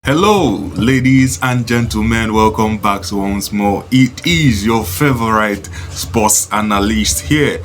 Hello, ladies and gentlemen, welcome back once more. It is your favorite sports analyst here,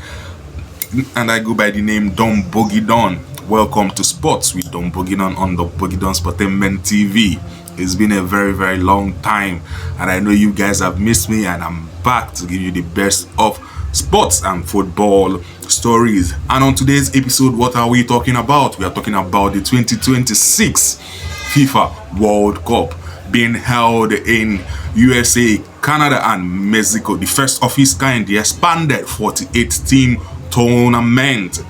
and I go by the name Don Bogidon. Welcome to Sports with Don Bogidon on the Bogidon Sportainment TV. It's been a very long time, and I know you guys have missed me, and I'm back to give you the best of sports and football stories. And on today's episode, what are we talking about? We are talking about the 2026 FIFA World Cup being held in USA, Canada, and Mexico. The first of its kind, the expanded 48-team tournament.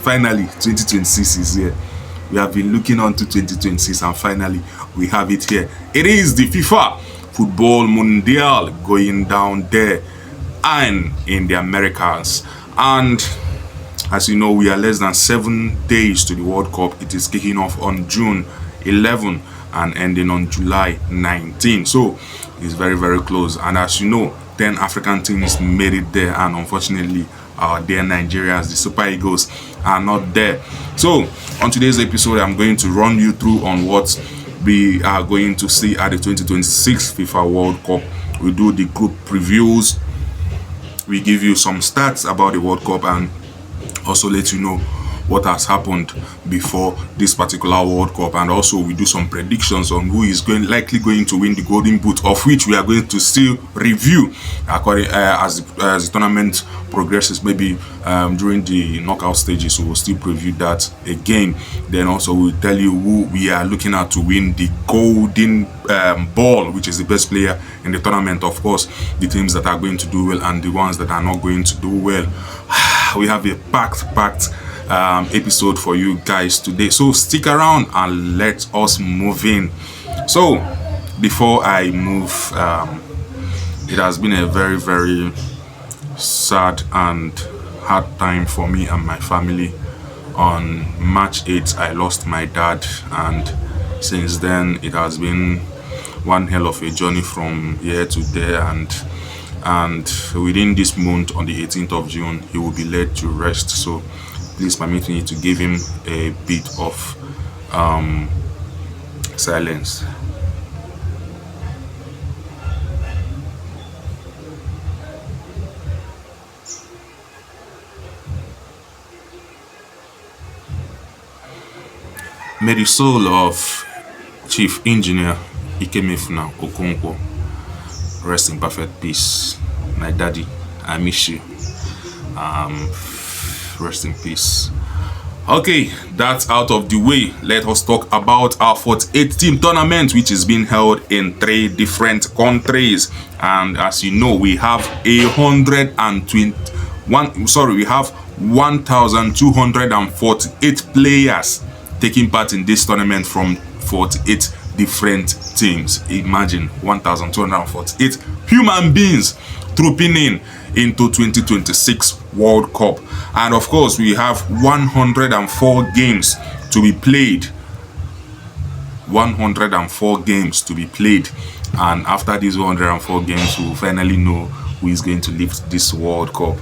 Finally, 2026 is here. We have been looking on to 2026, and finally, we have it here. It is the FIFA Football Mundial going down there and in the Americas. And as you know, we are less than 7 days to the World Cup. It is kicking off on June 11 and ending on July 19. So it's very close. And as you know, 10 African teams made it there, and unfortunately, our dear Nigerians, the Super Eagles, are not there. So on today's episode, I'm going to run you through on what we are going to see at the 2026 FIFA World Cup. We do the group previews. We give you some stats about the World Cup and also let you know what has happened before this particular World Cup, and also we do some predictions on who is likely going to win the Golden Boot, of which we are going to still review according as the tournament progresses. Maybe during the knockout stages, we will still preview that again. Then also we'll tell you who we are looking at to win the Golden Ball, which is the best player in the tournament. Of course, the teams that are going to do well and the ones that are not going to do well. We have a packed episode for you guys today, so stick around and let us move in. So before I move, it has been a very sad and hard time for me and my family. On March 8th, I lost my dad, and since then it has been one hell of a journey from here to there, and within this month, on the 18th of June, he will be laid to rest. So please permit me to give him a bit of silence. May the soul of Chief Engineer Ikemefuna Okonkwo rest in perfect peace. My daddy, I miss you. Rest in peace. Okay, that's out of the way. Let us talk about our 48-team tournament, which is being held in 3 different countries. And as you know, we have 1,248 players taking part in this tournament from 48 different teams. Imagine 1,248 human beings trooping into 2026 World Cup. And of course, we have 104 games to be played. 104 games to be played. And after these 104 games, we will finally know who is going to lift this World Cup.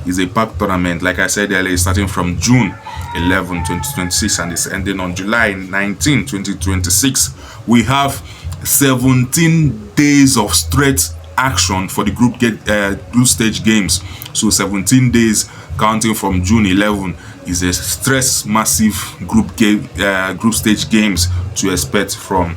It's a packed tournament, like I said earlier, starting from June 11, 2026, and it's ending on July 19, 2026. We have 17 days of straight action for the group stage games. So 17 days counting from June 11 is a stress massive group stage games to expect from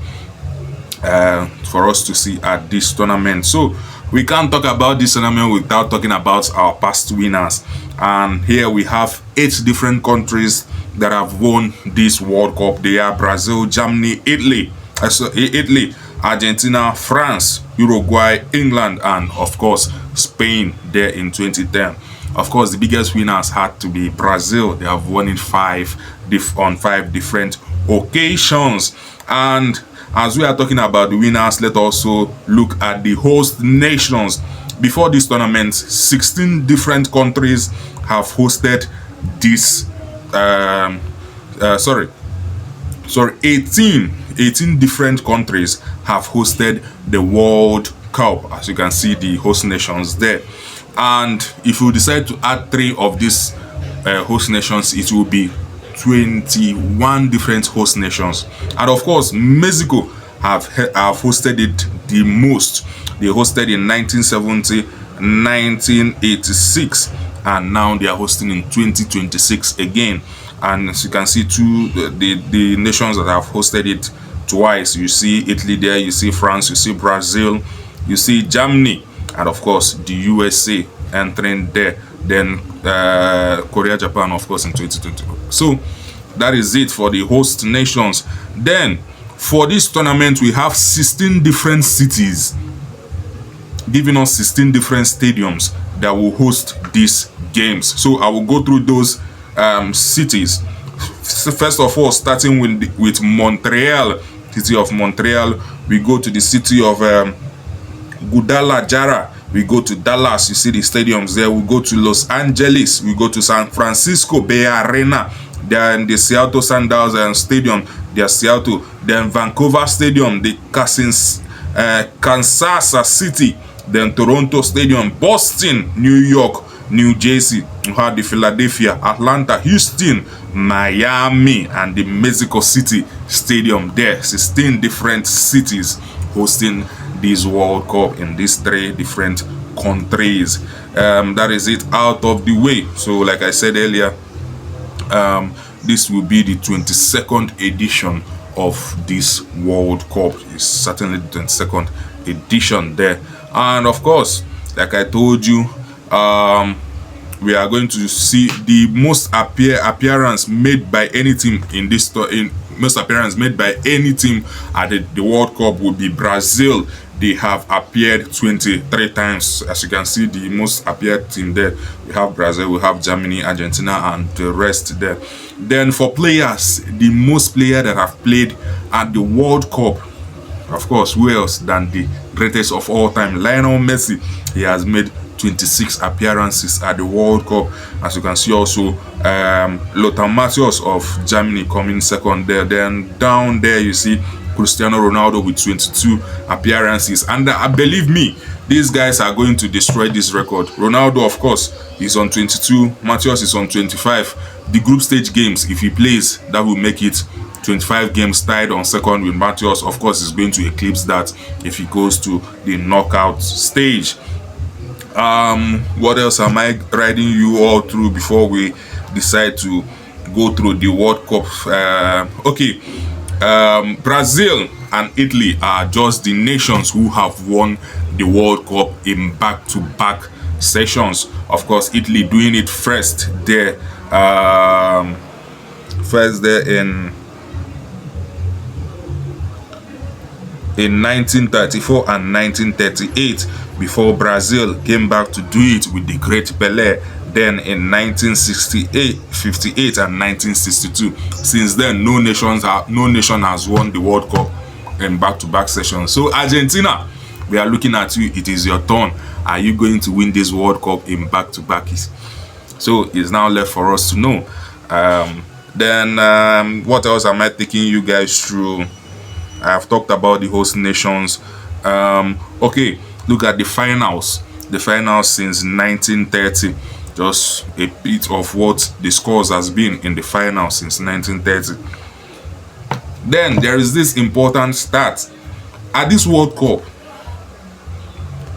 for us to see at this tournament. So we can't talk about this tournament without talking about our past winners. And here we have 8 different countries that have won this World Cup. They are Brazil, Germany, Italy, Argentina, France, Uruguay, England, and of course Spain there in 2010. Of course, the biggest winners had to be Brazil. They have won it on 5 different occasions. And as we are talking about the winners, let's also look at the host nations. Before this tournament, 16 different countries have hosted this 18 different countries have hosted the World Cup. As you can see, the host nations there. And if you decide to add 3 of these host nations, it will be 21 different host nations. And of course, Mexico have hosted it the most. They hosted in 1970, 1986, and now they are hosting in 2026 again. And as you can see, the nations that have hosted it twice, you see Italy there, you see France, you see Brazil, you see Germany, and of course the USA entering there. Then Korea, Japan, of course, in 2020. So that is it for the host nations. Then for this tournament, we have 16 different cities, giving us 16 different stadiums that will host these games. So I will go through those cities. First of all, starting with Montreal, city of Montreal. We go to the city of Guadalajara. We go to Dallas. You see the stadiums there. We go to Los Angeles. We go to San Francisco Bay Arena. Then the Seattle Sounders Stadium, their Seattle. Then Vancouver Stadium, the Kansas City. Then Toronto Stadium, Boston, New York, New Jersey. We have the Philadelphia, Atlanta, Houston, Miami, and the Mexico City Stadium there. 16 different cities hosting this World Cup in these 3 different countries. That is it out of the way. So like I said earlier, this will be the 22nd edition of this World Cup. It's certainly the 22nd edition there. And of course, like I told you, we are going to see the most appearance made by any team in this most appearance made by any team at the World Cup would be Brazil. They have appeared 23 times. As you can see, the most appeared team there, we have Brazil, we have Germany, Argentina, and the rest there. Then for players, the most players that have played at the World Cup, of course, who else than the greatest of all time, Lionel Messi. He has made 26 appearances at the World Cup. As you can see also, Lothar Matthäus of Germany coming second there. Then down there you see Cristiano Ronaldo with 22 appearances. And believe me, these guys are going to destroy this record. Ronaldo, of course, is on 22. Matthäus is on 25. The group stage games, if he plays, that will make it 25 games tied on second with Matthäus. Of course, is going to eclipse that if he goes to the knockout stage. What else am I riding you all through before we decide to go through the World Cup? Brazil and Italy are just the nations who have won the World Cup in back-to-back sessions. Of course, Italy doing it first there in 1934 and 1938, before Brazil came back to do it with the great Pelé, then in 1968, 58 and 1962. Since then, no nation has won the World Cup in back-to-back sessions. So Argentina, we are looking at you. It is your turn. Are you going to win this World Cup in back-to-back? So it's now left for us to know. What else am I taking you guys through? I have talked about the host nations. Okay, look at the finals. The finals since 1930. Just a bit of what the scores has been in the finals since 1930. Then there is this important stat. At this World Cup,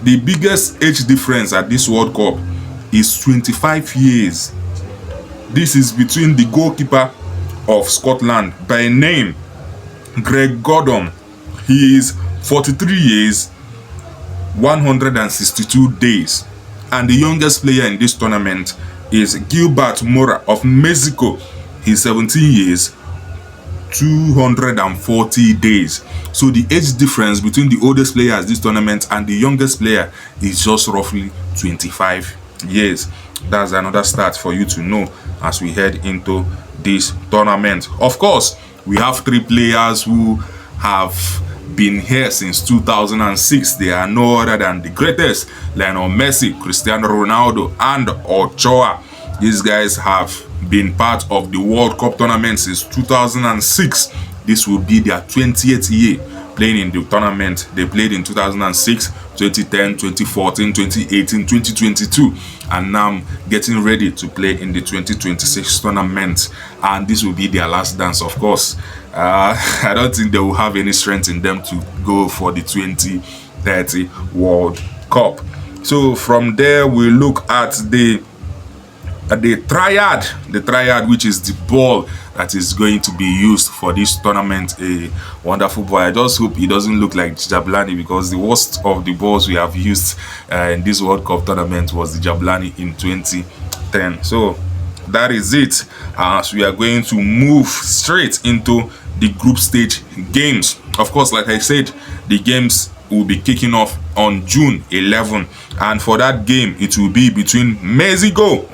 the biggest age difference at this World Cup is 25 years. This is between the goalkeeper of Scotland by name Greg Gordon. He is 43 years, 162 days. And the youngest player in this tournament is Gilbert Mora of Mexico. He's 17 years, 240 days. So the age difference between the oldest player at this tournament and the youngest player is just roughly 25 years. That's another stat for you to know as we head into this tournament. Of course, we have 3 players who have been here since 2006. They are no other than the greatest, Lionel Messi, Cristiano Ronaldo, and Ochoa. These guys have been part of the World Cup tournament since 2006. This will be their 20th year playing in the tournament. They played in 2006, 2010, 2014, 2018, 2022, and now getting ready to play in the 2026 tournament. And this will be their last dance, of course. I don't think they will have any strength in them to go for the 2030 World Cup. So from there, we look at the triad, which is the ball that is going to be used for this tournament. A wonderful ball. I just hope it doesn't look like Jablani, because the worst of the balls we have used in this World Cup tournament was the Jablani in 2010. So that is it. So we are going to move straight into the group stage games. Of course, like I said, the games will be kicking off on June 11, and for that game it will be between Mexico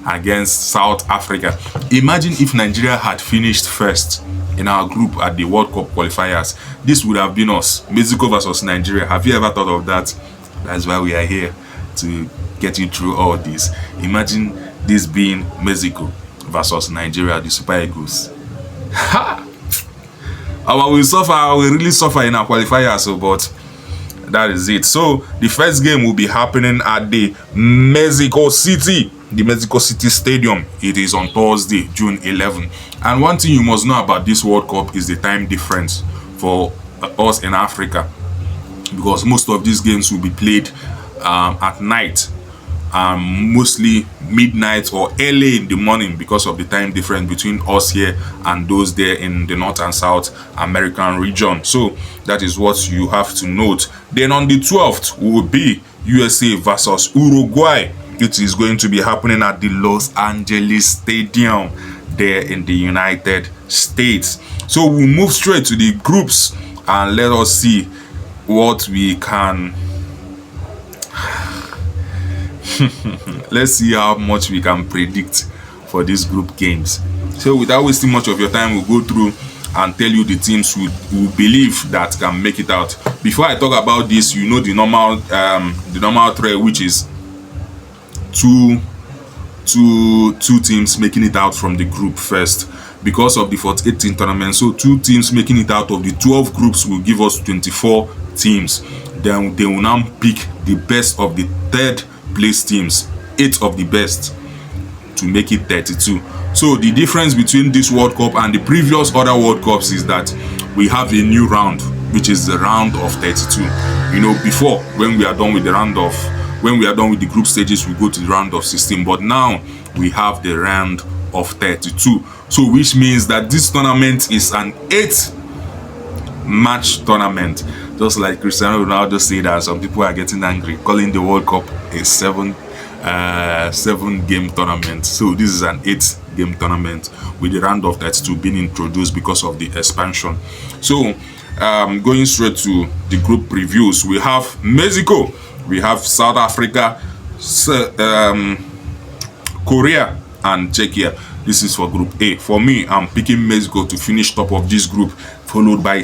against South Africa. Imagine if Nigeria had finished first in our group at the World Cup qualifiers. This would have been us, Mexico versus Nigeria. Have you ever thought of that? That's why we are here, to get you through all this. Imagine this being Mexico versus Nigeria, the Super Eagles. Ha! We really suffer in our qualifiers, so but that is it. So the first game will be happening at the Mexico City Stadium. It is on Thursday, June 11. And one thing you must know about this World Cup is the time difference for us in Africa, because most of these games will be played at night, mostly midnight or early in the morning, because of the time difference between us here and those there in the North and South American region. So that is what you have to note. Then on the 12th will be USA versus Uruguay. It is going to be happening at the Los Angeles Stadium there in the United States. So we'll move straight to the groups and let us see what we can let's see how much we can predict for these group games. So without wasting much of your time, we'll go through and tell you the teams we believe that can make it out. Before I talk about this, you know the normal thread, which is two teams making it out from the group first, because of the 48 team tournament. So 2 teams making it out of the 12 groups will give us 24 teams. Then they will now pick the best of the third place teams, 8 of the best, to make it 32. So the difference between this World Cup and the previous other World Cups is that we have a new round, which is the round of 32. You know, before, when we are done with the group stages, we go to the round of 16, but now we have the round of 32. So which means that this tournament is an 8-match tournament. Just like Cristiano Ronaldo said that some people are getting angry, calling the World Cup a 7-game tournament. So this is an 8-game tournament with the round of 32 being introduced because of the expansion. So going straight to the group previews, we have Mexico, we have South Africa, Korea, and Czechia. This is for Group A. For me, I'm picking Mexico to finish top of this group, followed by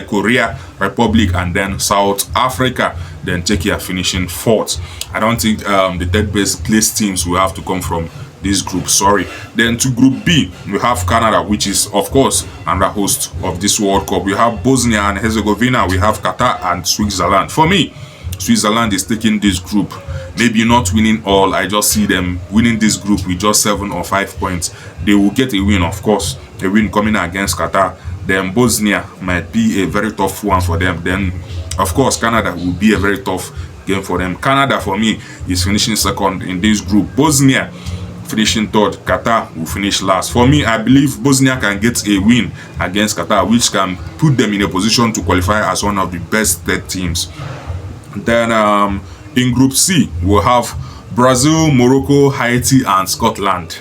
Korea, Republic, and then South Africa. Then Czechia finishing 4th. I don't think the third best placed teams will have to come from this group. Sorry. Then to Group B, we have Canada, which is of course another host of this World Cup. We have Bosnia and Herzegovina. We have Qatar and Switzerland. For me, Switzerland is taking this group. Maybe not winning all. I just see them winning this group with just 7 or 5 points. They will get a win, of course. A win coming against Qatar. Then Bosnia might be a very tough one for them. Then, of course, Canada will be a very tough game for them. Canada, for me, is finishing 2nd in this group. Bosnia finishing 3rd. Qatar will finish last. For me, I believe Bosnia can get a win against Qatar, which can put them in a position to qualify as one of the best third teams. Then in Group C, we'll have Brazil, Morocco, Haiti, and Scotland.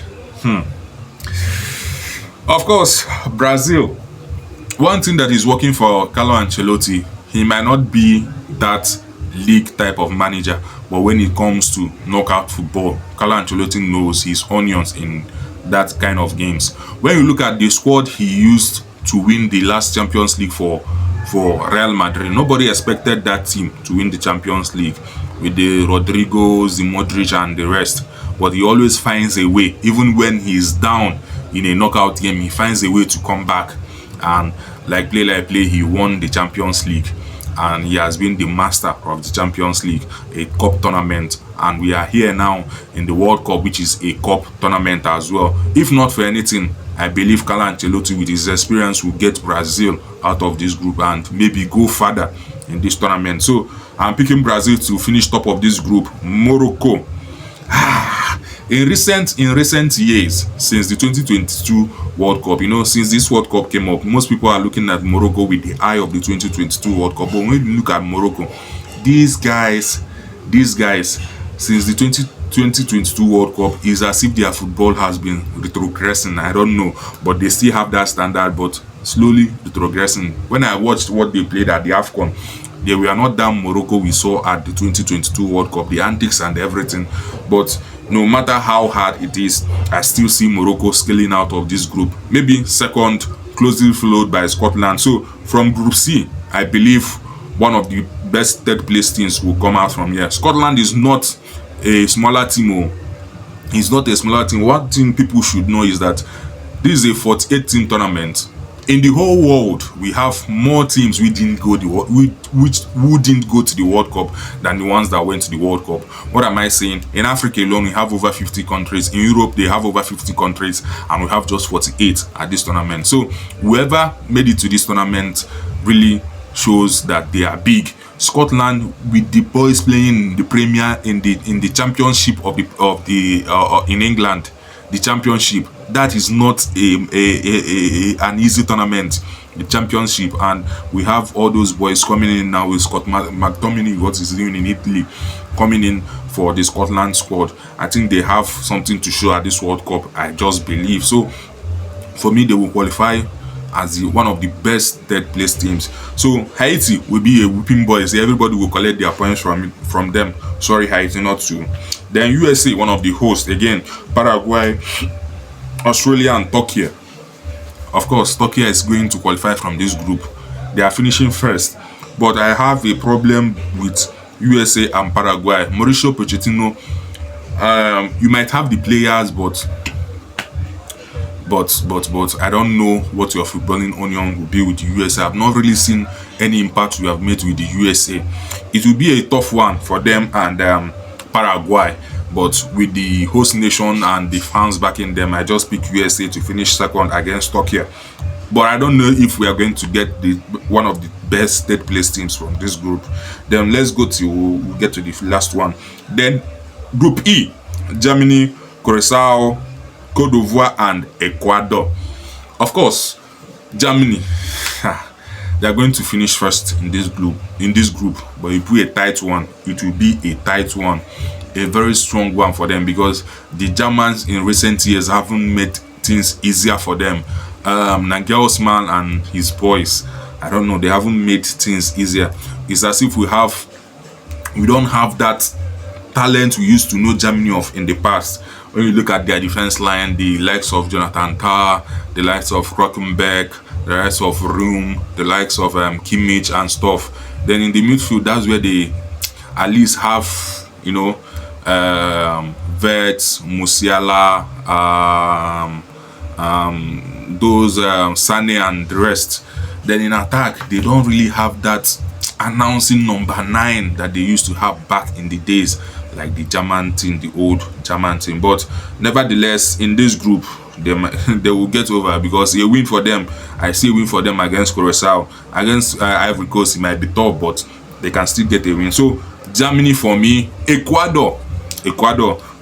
Of course, Brazil. One thing that is working for Carlo Ancelotti, he might not be that league type of manager, but when it comes to knockout football, Carlo Ancelotti knows his onions in that kind of games. When you look at the squad he used to win the last Champions League for Real Madrid, nobody expected that team to win the Champions League with the Rodrigos, the Modric, and the rest. But he always finds a way. Even when he's down, in a knockout game, he finds a way to come back, and like play, he won the Champions League, and he has been the master of the Champions League, a cup tournament, and we are here now in the World Cup, which is a cup tournament as well. If not for anything, I believe Carlo Ancelotti with his experience will get Brazil out of this group and maybe go further in this tournament. So I'm picking Brazil to finish top of this group. Morocco. In recent years, since the 2022 World Cup, since this World Cup came up, most people are looking at Morocco with the eye of the 2022 World Cup. But when you look at Morocco, these guys, since the 2022 World Cup, is as if their football has been retrogressing. I don't know, but they still have that standard, but slowly retrogressing. When I watched what they played at the AFCON, they were not that Morocco we saw at the 2022 World Cup, the antics and everything. But no matter how hard it is, I still see Morocco scaling out of this group. Maybe second, closely followed by Scotland. So from Group C, I believe one of the best third place teams will come out from here. Scotland is not a smaller team. It's not a smaller team. One thing people should know is that this is a 48-team tournament. In the whole world, we have more teams who didn't go to the World Cup than the ones that went to the World Cup. What am I saying? In Africa alone, we have over 50 countries. In Europe, they have over 50 countries, and we have just 48 at this tournament. So whoever made it to this tournament really shows that they are big. Scotland, with the boys playing in the Premier, in the Championship in England, the Championship, that is not an easy tournament, the Championship. And we have all those boys coming in now with Scott McTominay, what is doing in Italy, coming in for the Scotland squad. I think they have something to show at this World Cup, I just believe. So for me, they will qualify as one of the best third place teams. So Haiti will be a whipping boys. Everybody will collect their points from them. Sorry, Haiti not to. Then USA, one of the hosts, again Paraguay, Australia and Turkey. Of course, Turkey is going to qualify from this group. They are finishing first. But I have a problem with USA and Paraguay. Mauricio Pochettino, you might have the players, but I don't know what your footballing onion will be with the USA. I've not really seen any impact we have made with the USA. It will be a tough one for them and Paraguay, but with the host nation and the fans backing them, I just pick USA to finish second against Turkey. But I don't know if we are going to get one of the best third place teams from this group. Then let's go to we'll get to the last one. Then Group E, Germany, Curacao, Cote d'Ivoire and Ecuador. Of course, Germany, they are going to finish first in this group. But it will be a tight one. It will be a tight one, a very strong one for them, because the Germans in recent years haven't made things easier for them. Nagelsmann and his boys, I don't know, they haven't made things easier. It's as if we don't have that talent we used to know Germany of in the past. When you look at their defense line, the likes of Jonathan Tah, the likes of Krockenbeck, the likes of Room, the likes of Kimmich and stuff. Then in the midfield, that's where they at least have, Vets, Musiala, those Sane and the rest. Then in attack, they don't really have that announcing number 9 that they used to have back in the days, like the German team, the old German team. But nevertheless, in this group, they will get over, because a win for them, I see a win for them against Curacao. Against Ivory Coast, it might be tough, but they can still get a win. So Germany for me, Ecuador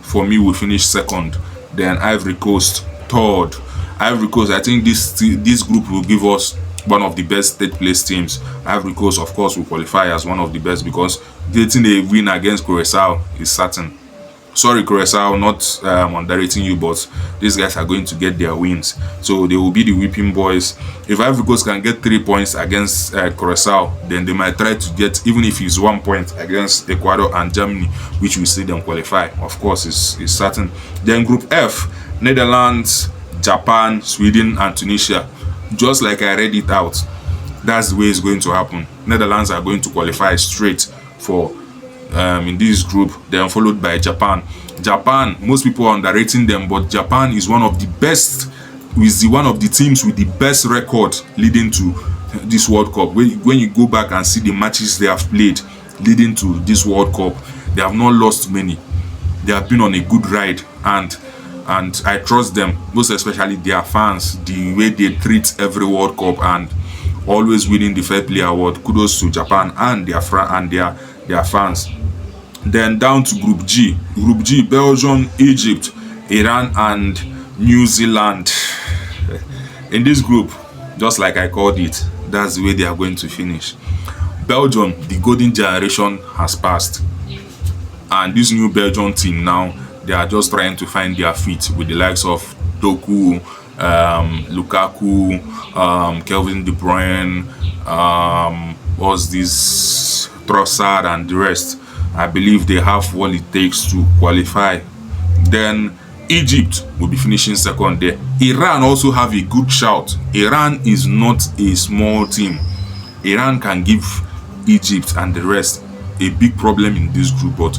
for me will finish second. Then Ivory Coast third. Ivory Coast, I think this group will give us one of the best third place teams. Ivory Coast, of course, will qualify as one of the best, because getting a win against Curacao is certain. Sorry, Curacao, not underrating you, but these guys are going to get their wins. So they will be the whipping boys. If Ivory Coast can get 3 points against Curacao, then they might try to get, even if it's 1 point against Ecuador and Germany, which will see them qualify. Of course, it's certain. Then Group F, Netherlands, Japan, Sweden, and Tunisia. Just like I read it out, that's the way it's going to happen. Netherlands are going to qualify straight for in this group, then followed by Japan. Japan, most people are underrating them, but Japan is one of the best is one of the teams with the best record leading to this World Cup. When you go back and see the matches they have played leading to this World Cup, they have not lost many. They have been on a good ride, and I trust them, most especially their fans, the way they treat every World Cup and always winning the Fair Play Award. Kudos to Japan and their fans. Then down to Group G. Group G: Belgium, Egypt, Iran, and New Zealand. In this group, just like I called it, that's the way they are going to finish. Belgium, the golden generation has passed, and this new Belgium team now, they are just trying to find their feet with the likes of Doku, Lukaku, Kelvin De Bruyne, what's this, Trossard, and the rest. I believe they have what it takes to qualify. Then Egypt will be finishing second there. Iran also have a good shout. Iran is not a small team. Iran can give Egypt and the rest a big problem in this group, but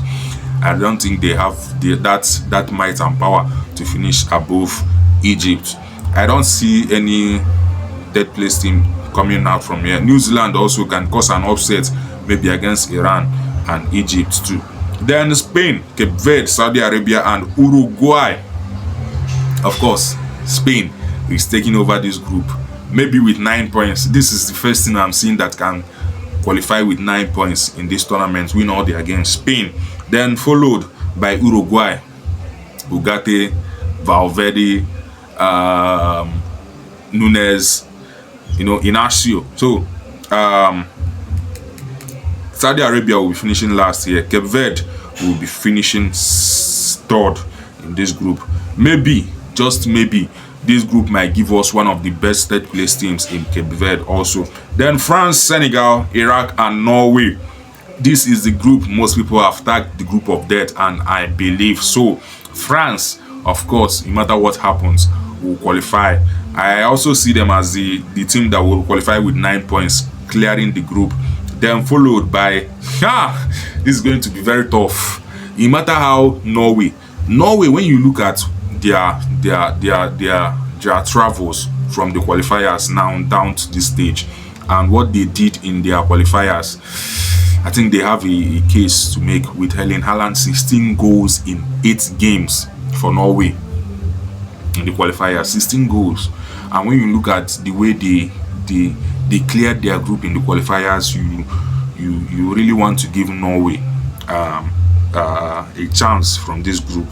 I don't think they have that might and power to finish above Egypt. I don't see any third place team coming out from here. New Zealand also can cause an upset, maybe against Iran and Egypt too. Then Spain, Cape Verde, Saudi Arabia, and Uruguay. Of course, Spain is taking over this group, maybe with 9 points. This is the first thing I'm seeing that can qualify with 9 points in this tournament, win all the against Spain. Then followed by Uruguay, Ugarte, Valverde, Nunes, Inacio. So Saudi Arabia will be finishing last here. Cape Verde will be finishing third in this group. Maybe, just maybe, this group might give us one of the best third place teams in Cape Verde also. Then France, Senegal, Iraq, and Norway. This is the group most people have tagged the group of death, and I believe so. France, of course, no matter what happens, will qualify. I also see them as the team that will qualify with 9 points, clearing the group. Then followed by, this is going to be very tough. No matter how Norway, when you look at their travels from the qualifiers now down to this stage and what they did in their qualifiers, I think they have a case to make with Erling Haaland. 16 goals in 8 games for Norway in the qualifiers, 16 goals. And when you look at the way they cleared their group in the qualifiers, you really want to give Norway a chance from this group.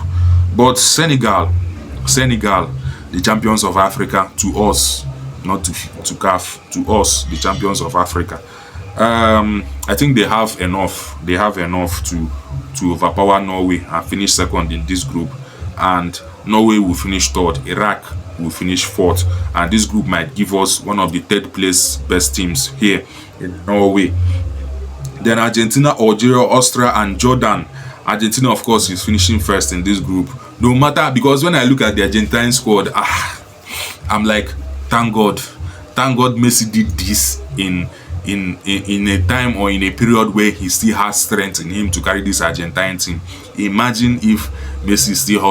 But Senegal, the champions of Africa, to us, not to CAF, to us, the champions of Africa, I think they have enough. They have enough to overpower Norway and finish second in this group. And Norway will finish third. Iraq will finish fourth. And this group might give us one of the third place best teams here in Norway. Then Argentina, Algeria, Austria, and Jordan. Argentina, of course, is finishing first in this group. No matter, because when I look at the Argentine squad, I'm like, thank God Messi did this in a time or in a period where he still has strength in him to carry this Argentine team. Imagine if Messi is still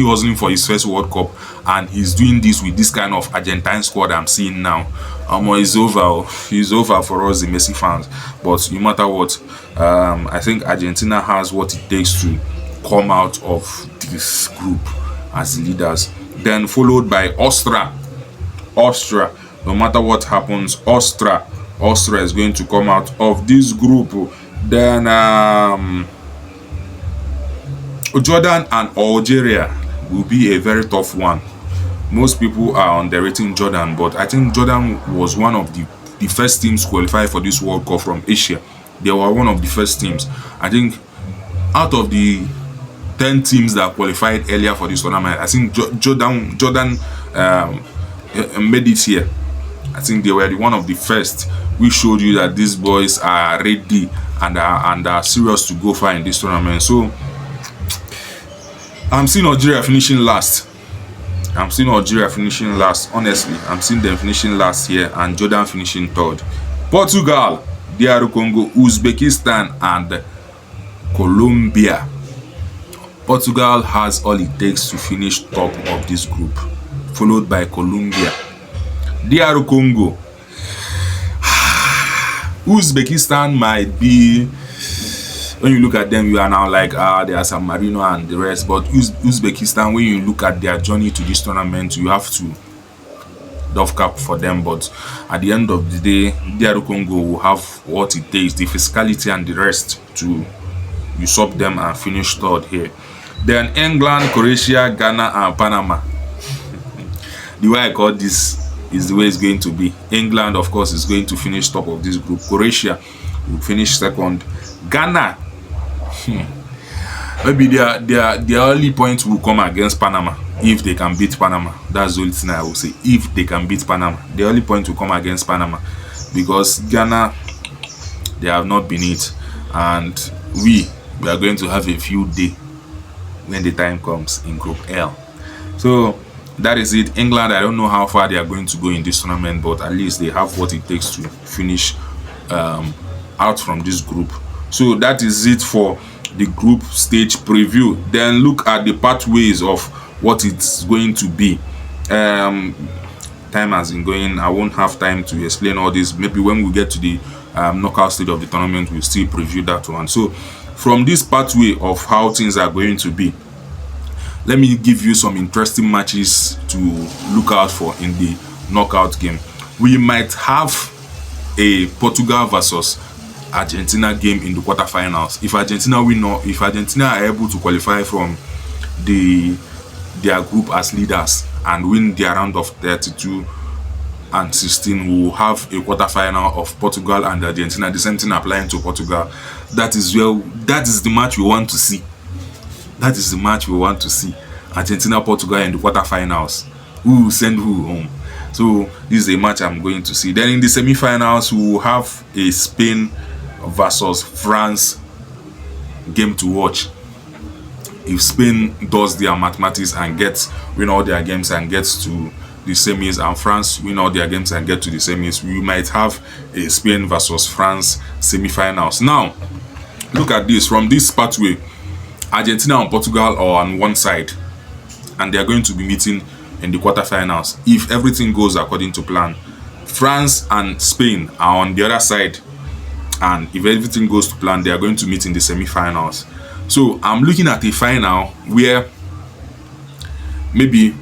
hustling for his first World Cup, and he's doing this with this kind of Argentine squad I'm seeing now. It's over for us, the Messi fans. But no matter what, I think Argentina has what it takes to come out of this group as leaders. Then followed by Austria. No matter what happens, Austria is going to come out of this group. Then Jordan and Algeria will be a very tough one. Most people are underrating Jordan, but I think Jordan was one of the first teams qualified for this World Cup from Asia. They were one of the first teams. I think out of the 10 teams that qualified earlier for this tournament, I think Jordan made it here. I think they were one of the first. We showed you that these boys are ready and are serious to go far in this tournament. So I'm seeing Algeria finishing last. Honestly, I'm seeing them finishing last here and Jordan finishing third. Portugal, DR Congo, Uzbekistan, and Colombia. Portugal has all it takes to finish top of this group. followed by Colombia. DR Congo. Uzbekistan might be, when you look at them, you are now like, they are San Marino and the rest. But Uzbekistan, when you look at their journey to this tournament, you have to doff cap for them. But at the end of the day, DR Congo will have what it takes, the physicality and the rest, to usurp them and finish third here. Then England, Croatia, Ghana, and Panama. The way I call this is the way it's going to be. England, of course, is going to finish top of this group. Croatia will finish second. Ghana, maybe their only point will come against Panama if they can beat Panama. That's the only thing I will say. If they can beat Panama, the only point will come against Panama, because Ghana, they have not been it, and we are going to have a few days when the time comes in Group L. So that is it. England, I don't know how far they are going to go in this tournament, but at least they have what it takes to finish out from this group. So that is it for the group stage preview. Then look at the pathways of what it's going to be. Time has been going. I won't have time to explain all this. Maybe when we get to the knockout stage of the tournament, we'll still preview that one. So from this pathway of how things are going to be, let me give you some interesting matches to look out for in the knockout game. We might have a Portugal versus Argentina game in the quarterfinals. If Argentina win, or if Argentina are able to qualify from their group as leaders and win their round of 32 and 16, we will have a quarterfinal of Portugal and Argentina. The same thing applying to Portugal. That is the match we want to see. That is the match we want to see. Argentina, Portugal in the quarterfinals. Who will send who home? So this is a match I'm going to see. Then in the semi-finals, we will have a Spain versus France game to watch. If Spain does their mathematics and win all their games and gets to the semis, and France win all their games and get to the semis, we might have a Spain versus France semi-finals. Now, look at this. From this pathway, Argentina and Portugal are on one side, and they are going to be meeting in the quarterfinals if everything goes according to plan. France and Spain are on the other side, and if everything goes to plan, they are going to meet in the semi-finals. So I'm looking at a final where maybe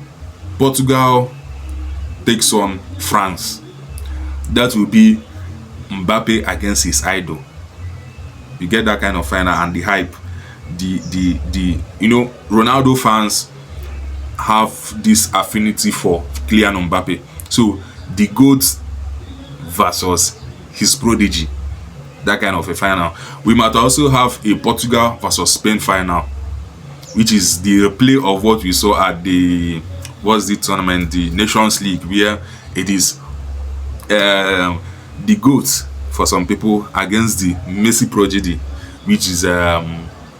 Portugal takes on France. That will be Mbappe against his idol. You get that kind of final, and the hype. The Ronaldo fans have this affinity for Kylian Mbappe. So the GOAT versus his prodigy, that kind of a final. We might also have a Portugal versus Spain final, which is the replay of what we saw at the tournament, the Nations League, where it is the GOAT for some people against the Messi prodigy, which is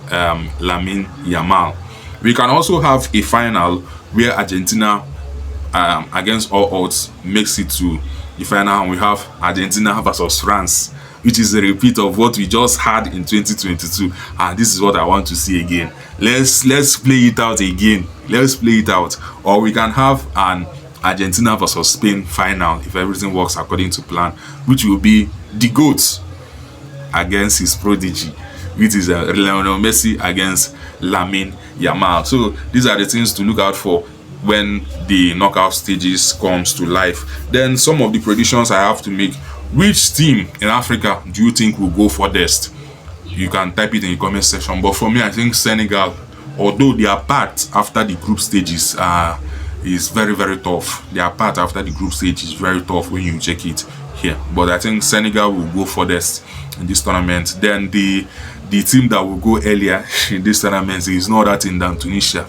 Lamine Yamal. We can also have a final where Argentina, against all odds, makes it to the final, and we have Argentina versus France, which is a repeat of what we just had in 2022. And this is what I want to see again. Let's play it out again. Let's play it out. Or we can have an Argentina versus Spain final if everything works according to plan, which will be the GOAT against his prodigy, which is Lionel Messi against Lamine Yamal. So these are the things to look out for when the knockout stages comes to life. Then some of the predictions I have to make. Which team in Africa do you think will go furthest? You can type it in the comment section. But for me, I think Senegal, although their path after the group stages is very, very tough. Their path after the group stage is very tough when you check it here. But I think Senegal will go furthest in this tournament. Then the team that will go earlier in this tournament is no other team than Tunisia.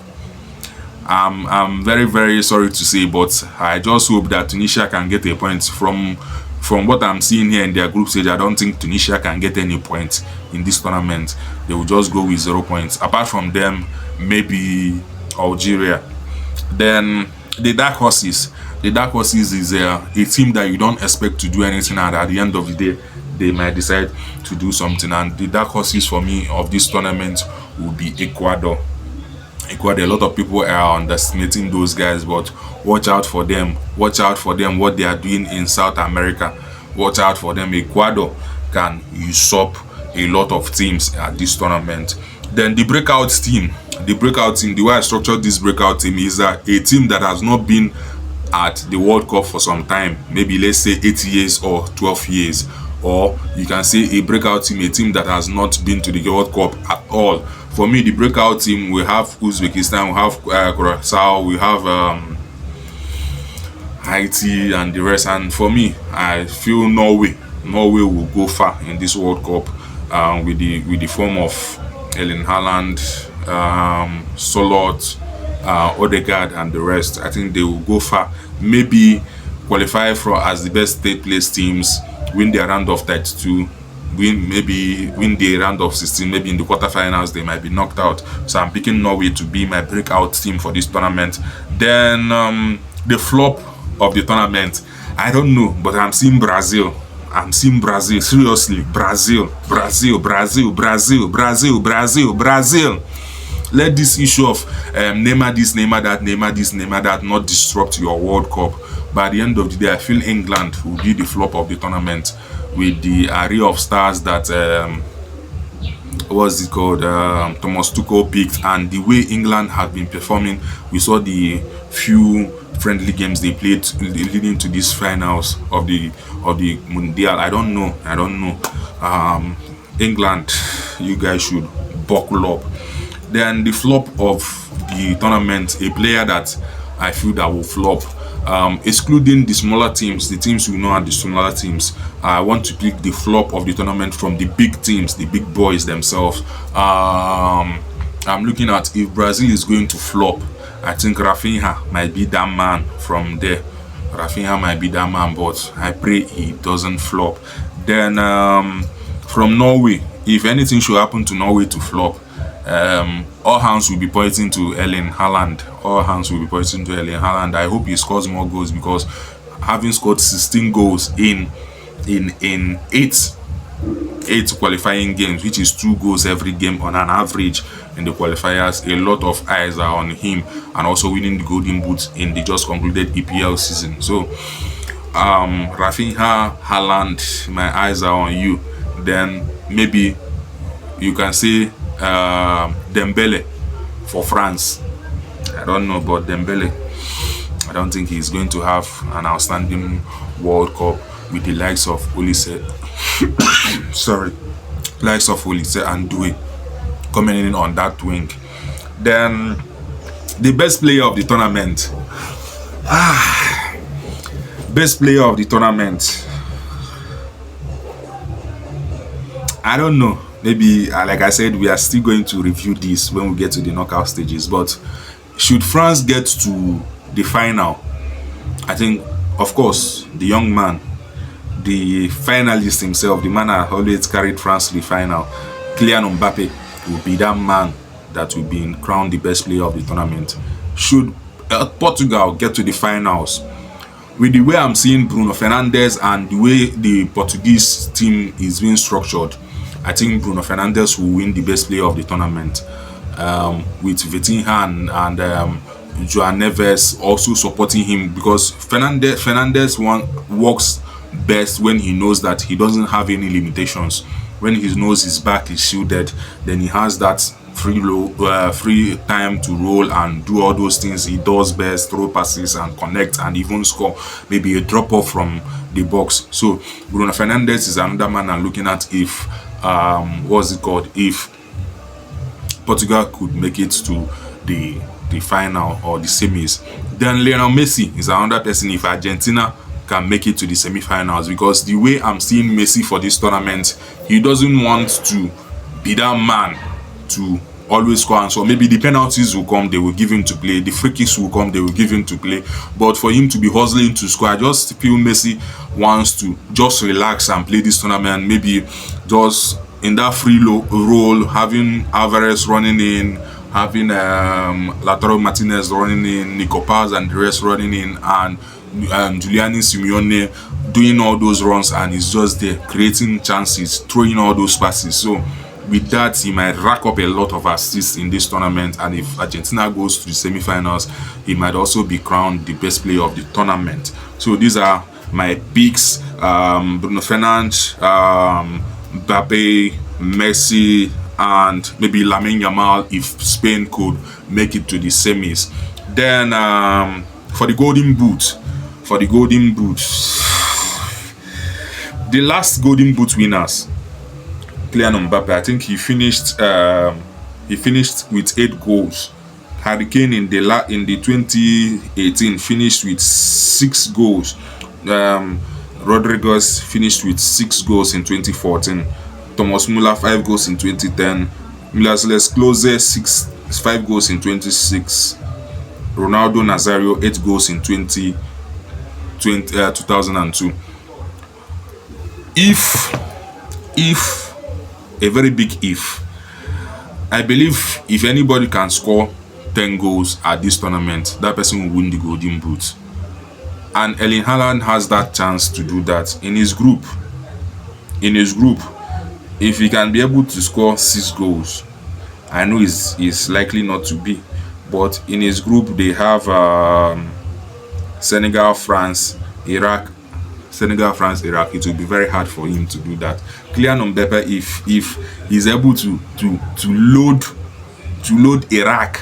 I'm very, very sorry to say, but I just hope that Tunisia can get a point. From what I'm seeing here in their group stage, I don't think Tunisia can get any points in this tournament. They will just go with 0 points. Apart from them, maybe Algeria. Then the Dark Horses. The Dark Horses is a team that you don't expect to do anything, and at the end of the day, they might decide to do something. And the Dark Horses for me of this tournament will be Ecuador. A lot of people are underestimating those guys, but Watch out for them. Watch out for them, what they are doing in South America. Watch out for them. Ecuador can usurp a lot of teams at this tournament. Then the breakout team. The way I structured this breakout team is that a team that has not been at the World Cup for some time, maybe let's say 8 years or 12 years, or you can say a breakout team, a team that has not been to the World Cup at all. For me, the breakout team, we have Uzbekistan, we have Curacao, we have Haiti and the rest. And for me, I feel Norway will go far in this World Cup with the form of Erling Haaland, Solot, Odegaard and the rest. I think they will go far. Maybe qualify for as the best third place teams, win their round of 32, win the round of 16, maybe in the quarterfinals they might be knocked out. So I'm picking Norway to be my breakout team for this tournament. Then the flop of the tournament, I don't know, but I'm seeing Brazil. Seriously, Brazil. Let this issue of Neymar this, Neymar that not disrupt your World Cup. By the end of the day, I feel England will be the flop of the tournament with the array of stars that Thomas Tuchel picked, and the way England have been performing. We saw the few friendly games they played leading to these finals of the Mundial. I don't know. England, you guys should buckle up. Then the flop of the tournament, a player that I feel that will flop, excluding the smaller teams, the teams we know are the smaller teams. I want to pick the flop of the tournament from the big teams, the big boys themselves. I'm looking at, if Brazil is going to flop, I think Rafinha might be that man from there. Rafinha might be that man, but I pray he doesn't flop. Then from Norway, if anything should happen to Norway to flop, all hands will be pointing to Erling Haaland. I hope he scores more goals, because having scored 16 goals in eight qualifying games, which is 2 goals every game on an average in the qualifiers, a lot of eyes are on him, and also winning the Golden Boot in the just concluded EPL season. So Rafinha, Haaland, my eyes are on you. Then maybe you can say Dembele for France. I don't know about Dembele. I don't think he's going to have an outstanding World Cup with the likes of Olise and Doué coming in on that wing. Then the best player of the tournament. Best player of the tournament. I don't know. Maybe, like I said, we are still going to review this when we get to the knockout stages. But should France get to the final, I think, of course, the young man, the finalist himself, the man that always carried France to the final, Kylian Mbappe, will be that man that will be crowned the best player of the tournament. Should Portugal get to the finals, with the way I'm seeing Bruno Fernandes and the way the Portuguese team is being structured, I think Bruno Fernandes will win the best player of the tournament, with Vitinha and João Neves also supporting him, because Fernandes works best when he knows that he doesn't have any limitations. When he knows his back is shielded, then he has that free time to roll and do all those things he does best, throw passes and connect and even score maybe a drop off from the box. So Bruno Fernandes is another man I'm looking at if if Portugal could make it to the final or the semis. Then Lionel Messi is another person if Argentina can make it to the semi-finals, because the way I'm seeing Messi for this tournament, he doesn't want to be that man to always score, and so maybe the penalties will come, they will give him to play, the free kicks will come, they will give him to play, but for him to be hustling to score, I just feel Messi wants to just relax and play this tournament, maybe just in that free role, having Alvarez running in, having Lautaro Martinez running in, Nico Paz and the rest running in, and Giuliani Simeone doing all those runs, and he's just there creating chances, throwing all those passes. So with that, he might rack up a lot of assists in this tournament. And if Argentina goes to the semi-finals, he might also be crowned the best player of the tournament. So these are my picks: Bruno Fernandes, Mbappe, Messi, and maybe Lamine Yamal if Spain could make it to the semis. Then for the Golden Boot, the last Golden Boot winners, Kylian Mbappe, I think he finished with 8 goals. Harry Kane in the 2018 finished with 6 goals. Rodriguez finished with 6 goals in 2014. Thomas Muller 5 goals in 2010. Miroslav Klose 5 goals in 2006. Ronaldo Nazario 8 goals in 2002. If a very big if, I believe if anybody can score 10 goals at this tournament, that person will win the Golden Boot. And Erling Haaland has that chance to do that in his group. If he can be able to score 6 goals, I know it's likely not to be, but in his group they have Senegal, France, Iraq. It will be very hard for him to do that. Kylian Mbappe, if he's able to load Iraq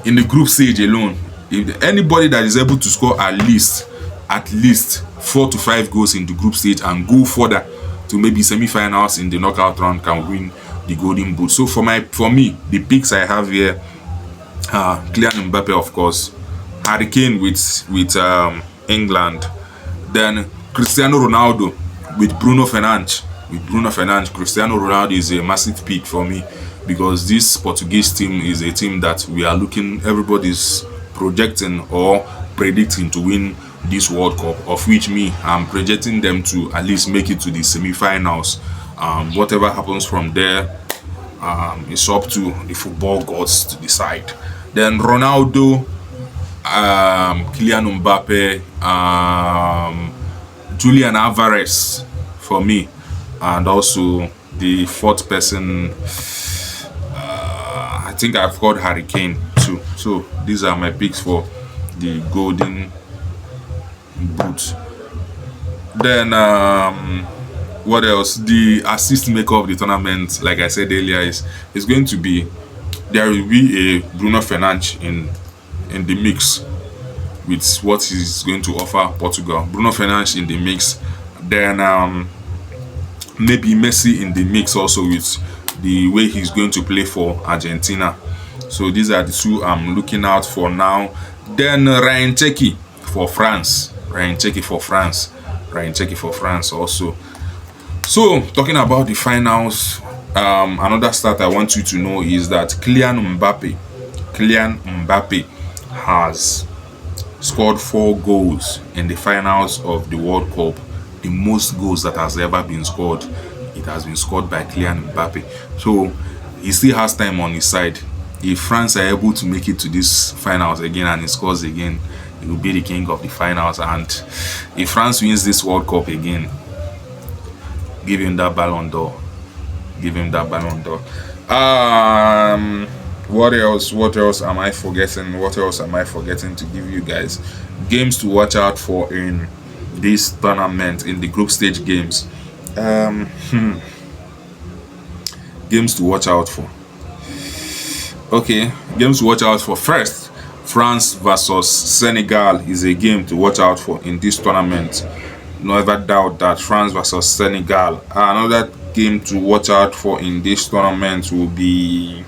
in the group stage alone, if anybody that is able to score at least 4 to 5 goals in the group stage and go further to maybe semi-finals in the knockout round can win the Golden Boot. So for me, the picks I have here are Kylian Mbappe, of course, Harry Kane with England, then Cristiano Ronaldo with Bruno Fernandes. Cristiano Ronaldo is a massive pick for me because this Portuguese team is a team that everybody's projecting or predicting to win this World Cup, of which I'm projecting them to at least make it to the semi-finals. Whatever happens from there, it's up to the football gods to decide. Then Ronaldo, Kylian Mbappe, Julian Alvarez for me, and also the fourth person, I think I've got Harry Kane too. So these are my picks for the Golden Boot. Then what else? The assist maker of the tournament, like I said earlier, is going to be, there will be a Bruno Fernandes in the mix with what he's going to offer Portugal. Bruno Fernandes in the mix, then maybe Messi in the mix also with the way he's going to play for Argentina. So these are the two I'm looking out for now. Then Ryan Cherki for France. Also. So talking about the finals, another stat I want you to know is that Kylian Mbappe has scored 4 goals in the finals of the World Cup. The most goals that has ever been scored, it has been scored by Kylian Mbappe. So he still has time on his side. If France are able to make it to this finals again and he scores again, he will be the king of the finals. And if France wins this World Cup again, give him that Ballon d'Or. What else am I forgetting? To give you guys? Games to watch out for in this tournament, in the group stage games. Games to watch out for. Okay, games to watch out for. First, France versus Senegal is a game to watch out for in this tournament. No ever doubt that. France versus Senegal. Another game to watch out for in this tournament will be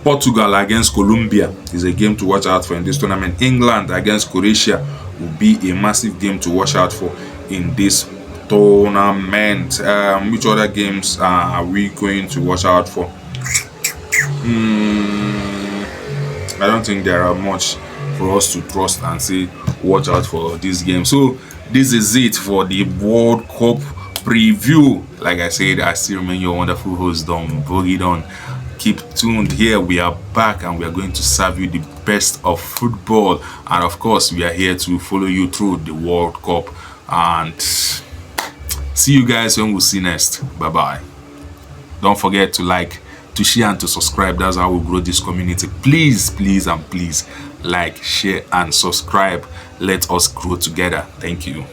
Portugal against Colombia is a game to watch out for in this tournament. England against Croatia will be a massive game to watch out for in this tournament. Which other games are we going to watch out for? I don't think there are much for us to trust and say watch out for this game. So this is it for the World Cup preview. Like I said, I still remain your wonderful host, Don Boogie Don. Keep tuned here. We are back and we are going to serve you the best of football. And of course, we are here to follow you through the World Cup. And see you guys when we see next. Bye bye. Don't forget to like, to share, and to subscribe. That's how we grow this community. Please, please, and please like, share, and subscribe. Let us grow together. Thank you.